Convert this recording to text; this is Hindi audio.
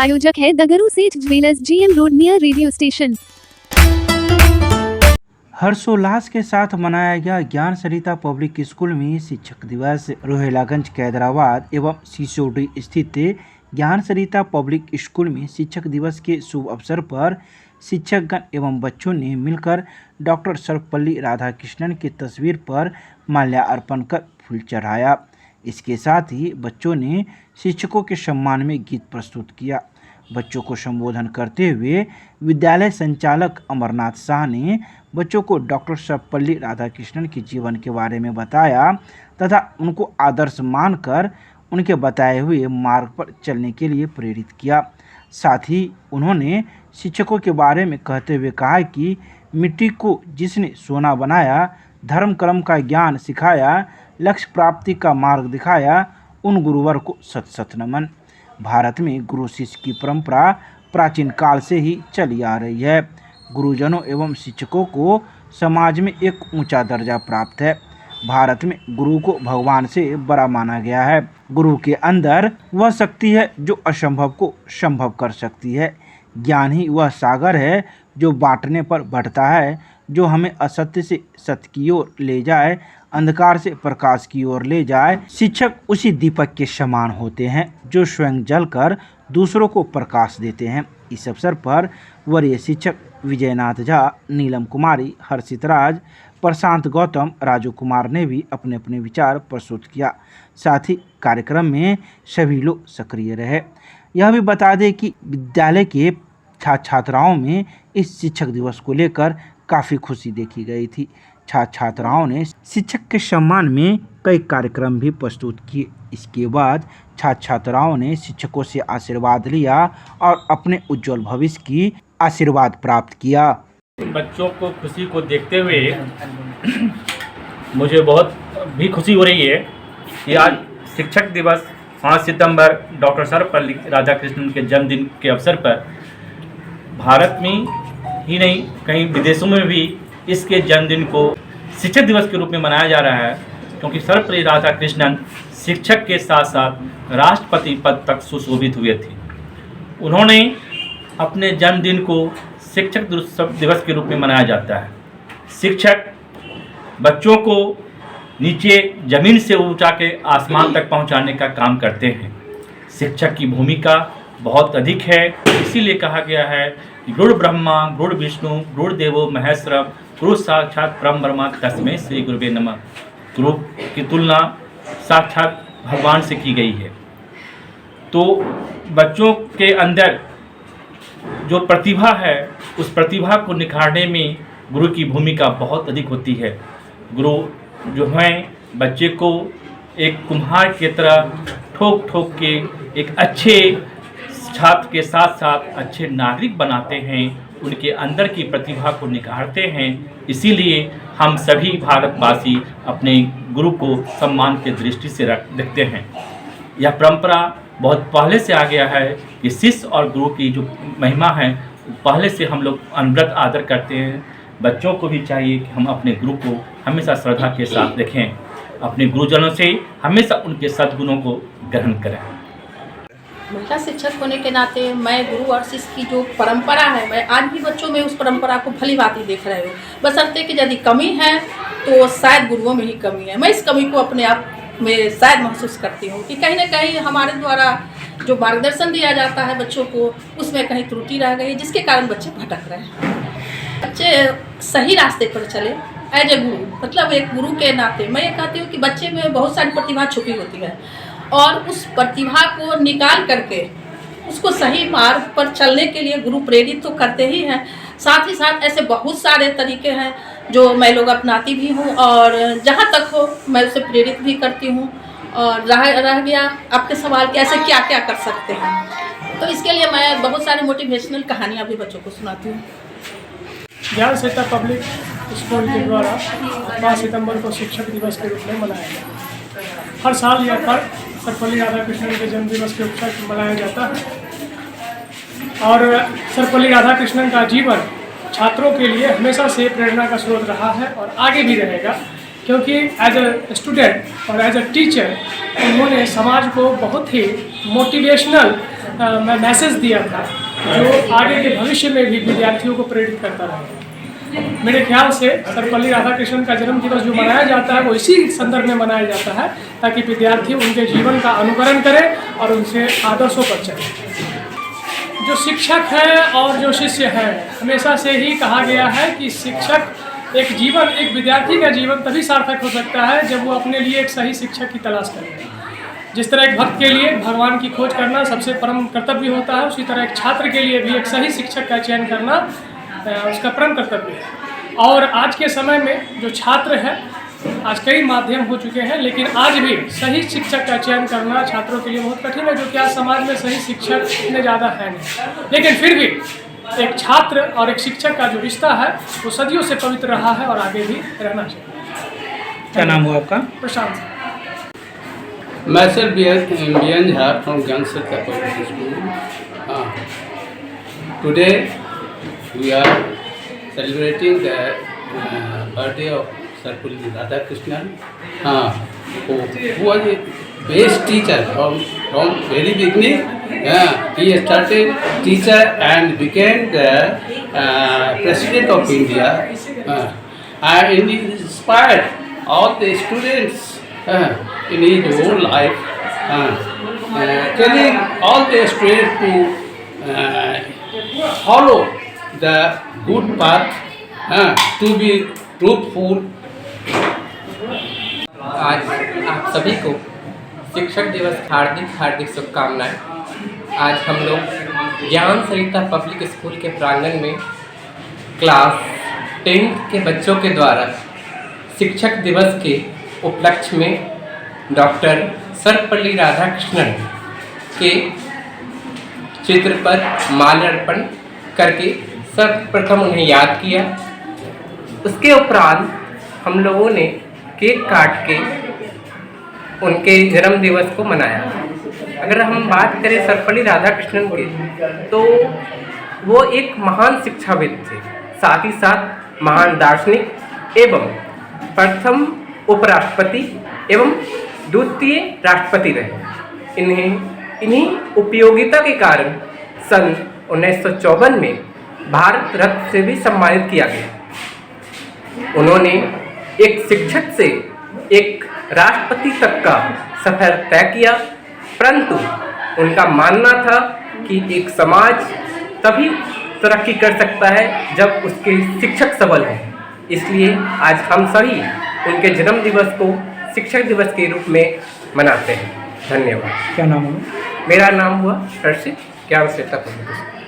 प्रायोजक है द गुरु सेठ jewellers, GM road, near radio station. हर्षोल्लास के साथ मनाया गया ज्ञान सरिता पब्लिक स्कूल में शिक्षक दिवस। रोहिलागंज कैदराबाद एवं सिसोडी स्थित ज्ञान सरिता पब्लिक स्कूल में शिक्षक दिवस के शुभ अवसर पर शिक्षकगण एवं बच्चों ने मिलकर डॉक्टर सर्वपल्ली राधाकृष्णन की तस्वीर पर माल्यार्पण कर फूल चढ़ाया। इसके साथ ही बच्चों ने शिक्षकों के सम्मान में गीत प्रस्तुत किया। बच्चों को संबोधन करते हुए विद्यालय संचालक अमरनाथ शाह ने बच्चों को डॉक्टर सर्वपल्ली राधाकृष्णन के जीवन के बारे में बताया तथा उनको आदर्श मानकर उनके बताए हुए मार्ग पर चलने के लिए प्रेरित किया। साथ ही उन्होंने शिक्षकों के बारे में कहते हुए कहा कि मिट्टी को जिसने सोना बनाया, धर्म कर्म का ज्ञान सिखाया, लक्ष्य प्राप्ति का मार्ग दिखाया, उन गुरुवर को सत सत नमन। भारत में गुरु शिष्य की परंपरा प्राचीन काल से ही चली आ रही है। गुरुजनों एवं शिक्षकों को समाज में एक ऊंचा दर्जा प्राप्त है। भारत में गुरु को भगवान से बड़ा माना गया है। गुरु के अंदर वह शक्ति है जो असंभव को संभव कर सकती है। ज्ञान ही वह सागर है जो बांटने पर बढ़ता है, जो हमें असत्य से सत्य की ओर ले जाए, अंधकार से प्रकाश की ओर ले जाए। शिक्षक उसी दीपक के समान होते हैं जो स्वयं जलकर दूसरों को प्रकाश देते हैं। इस अवसर पर वरीय शिक्षक विजयनाथ झा, नीलम कुमारी, हर्षित राज, प्रशांत गौतम, राजू कुमार ने भी अपने अपने विचार प्रस्तुत किया। साथ ही कार्यक्रम में सभी लोग सक्रिय रहे। यह भी बता दें कि विद्यालय के छात्र छात्राओं में इस शिक्षक दिवस को लेकर काफ़ी खुशी देखी गई थी। छात्र छात्राओं ने शिक्षक के सम्मान में कई कार्यक्रम भी प्रस्तुत किए। इसके बाद छात्र छात्राओं ने शिक्षकों से आशीर्वाद लिया और अपने उज्जवल भविष्य की आशीर्वाद प्राप्त किया। बच्चों को खुशी को देखते हुए मुझे बहुत भी खुशी हो रही है कि आज शिक्षक दिवस 5 सितंबर डॉक्टर सर्वपल्ली राधाकृष्णन के जन्मदिन के अवसर पर भारत में ही नहीं कहीं विदेशों में भी इसके जन्मदिन को शिक्षक दिवस के रूप में मनाया जा रहा है, क्योंकि सर्वपल्ली राधाकृष्णन शिक्षक के साथ साथ राष्ट्रपति पद तक सुशोभित हुए थे। उन्होंने अपने जन्मदिन को शिक्षक दिवस के रूप में मनाया जाता है। शिक्षक बच्चों को नीचे ज़मीन से उठा के आसमान तक पहुंचाने का काम करते हैं। शिक्षक की भूमिका बहुत अधिक है, इसीलिए कहा गया है कि गुरु ब्रह्मा गुरु विष्णु गुरुदेवो महेश्वरम गुरु साक्षात परम ब्रह्म तस्मै श्री गुरुवे नमः। गुरु की तुलना साक्षात भगवान से की गई है। तो बच्चों के अंदर जो प्रतिभा है उस प्रतिभा को निखारने में गुरु की भूमिका बहुत अधिक होती है। गुरु जो हैं बच्चे को एक कुम्हार की तरह ठोक ठोक के एक अच्छे छात्र के साथ साथ अच्छे नागरिक बनाते हैं, उनके अंदर की प्रतिभा को निखारते हैं। इसीलिए हम सभी भारतवासी अपने गुरु को सम्मान की दृष्टि से देखते हैं। यह परंपरा बहुत पहले से आ गया है कि शिष्य और गुरु की जो महिमा है पहले से हम लोग अनवरत आदर करते हैं। बच्चों को भी चाहिए कि हम अपने गुरु को हमेशा श्रद्धा के साथ देखें, अपने गुरुजनों से हमेशा उनके सद्गुणों को ग्रहण करें। महिला शिक्षक होने के नाते मैं गुरु और शिष्य की जो परंपरा है, मैं आज भी बच्चों में उस परंपरा को भली भांति देख रहे हो। बशर्ते कि यदि कमी है तो शायद गुरुओं में ही कमी है। मैं इस कमी को अपने आप में शायद महसूस करती हूँ कि कहीं ना कहीं हमारे द्वारा जो मार्गदर्शन दिया जाता है बच्चों को, उसमें कहीं त्रुटि रह गई, जिसके कारण बच्चे भटक रहे हैं। बच्चे सही रास्ते पर चले एज ए गुरु, मतलब एक गुरु के नाते मैं ये कहती हूँ कि बच्चे में बहुत सारी प्रतिभा छुपी होती है और उस प्रतिभा को निकाल करके उसको सही मार्ग पर चलने के लिए गुरु प्रेरित तो करते ही हैं। साथ ही साथ ऐसे बहुत सारे तरीके हैं जो मैं लोग अपनाती भी हूँ और जहाँ तक हो मैं उसे प्रेरित भी करती हूँ। और रह गया आपके सवाल कि ऐसे क्या क्या कर सकते हैं, तो इसके लिए मैं बहुत सारे मोटिवेशनल कहानियाँ भी बच्चों को सुनाती हूँ। ज्ञान सरिता पब्लिक स्कूल के द्वारा 5 सितंबर को शिक्षक दिवस के रूप में मनाया गया। हर साल यह पर्व सर्वपल्ली राधाकृष्णन के जन्म दिवस के उपलक्ष्य में मनाया जाता है और सर्वपल्ली राधाकृष्णन का जीवन छात्रों के लिए हमेशा से प्रेरणा का स्रोत रहा है और आगे भी रहेगा, क्योंकि एज अ स्टूडेंट और एज अ टीचर उन्होंने समाज को बहुत ही मोटिवेशनल मैसेज दिया था जो आगे के भविष्य में भी विद्यार्थियों को प्रेरित करता रहेगा। मेरे ख्याल से सर्वपल्ली राधाकृष्णन का जन्म दिवस जो मनाया जाता है वो इसी संदर्भ में मनाया जाता है ताकि विद्यार्थी उनके जीवन का अनुकरण करें और उनसे आदर्शों पर चलें। जो शिक्षक है और जो शिष्य है, हमेशा से ही कहा गया है कि शिक्षक एक विद्यार्थी का जीवन तभी सार्थक हो सकता है जब वो अपने लिए एक सही शिक्षक की तलाश करे। जिस तरह एक भक्त के लिए भगवान की खोज करना सबसे परम कर्तव्य होता है, उसी तरह एक छात्र के लिए भी एक सही शिक्षक का चयन करना उसका परम कर्तव्य है। और आज के समय में जो छात्र है, आज कई माध्यम हो चुके हैं, लेकिन आज भी सही शिक्षक का चयन करना छात्रों के लिए बहुत कठिन है, जो कि आज समाज में सही शिक्षक इतने ज़्यादा है नहीं। लेकिन फिर भी एक छात्र और एक शिक्षक का जो रिश्ता है वो सदियों से पवित्र रहा है और आगे भी रहना चाहिए। क्या नाम हुआ आपका? प्रशांत। Myself, Bian Jha from Gyan Sarita Public School. Today we are celebrating the birthday of Sarvapalli Radhakrishnan, who was a best teacher from very beginning. He started teacher and became the president of India, and he inspired all the students in his whole life, telling all the students to follow the good path, to be truthful. आज आप सभी को शिक्षक दिवस की हार्दिक शुभकामनाएं। आज हम लोग ज्ञान सरिता पब्लिक स्कूल के प्रांगण में क्लास 10 के बच्चों के द्वारा शिक्षक दिवस के उपलक्ष्य में डॉक्टर सर्वपल्ली राधाकृष्णन के चित्र पर माल्यार्पण करके सर्वप्रथम उन्हें याद किया। उसके उपरांत हम लोगों ने केक काट के उनके जन्म दिवस को मनाया। अगर हम बात करें सर्वपल्ली राधाकृष्णन के, तो वो एक महान शिक्षाविद थे, साथ ही साथ महान दार्शनिक एवं प्रथम उपराष्ट्रपति एवं द्वितीय राष्ट्रपति रहे। इन्हीं उपयोगिता के कारण सन 1954 में भारत रत्न से भी सम्मानित किया गया। उन्होंने एक शिक्षक से एक राष्ट्रपति तक का सफर तय किया, परंतु उनका मानना था कि एक समाज तभी तरक्की कर सकता है जब उसके शिक्षक सबल हों। इसलिए आज हम सभी उनके जन्म दिवस को शिक्षक दिवस के रूप में मनाते हैं। धन्यवाद। क्या नाम हुआ? मेरा नाम हुआ हर्षित, ज्ञान सरिता पब्लिक स्कूल।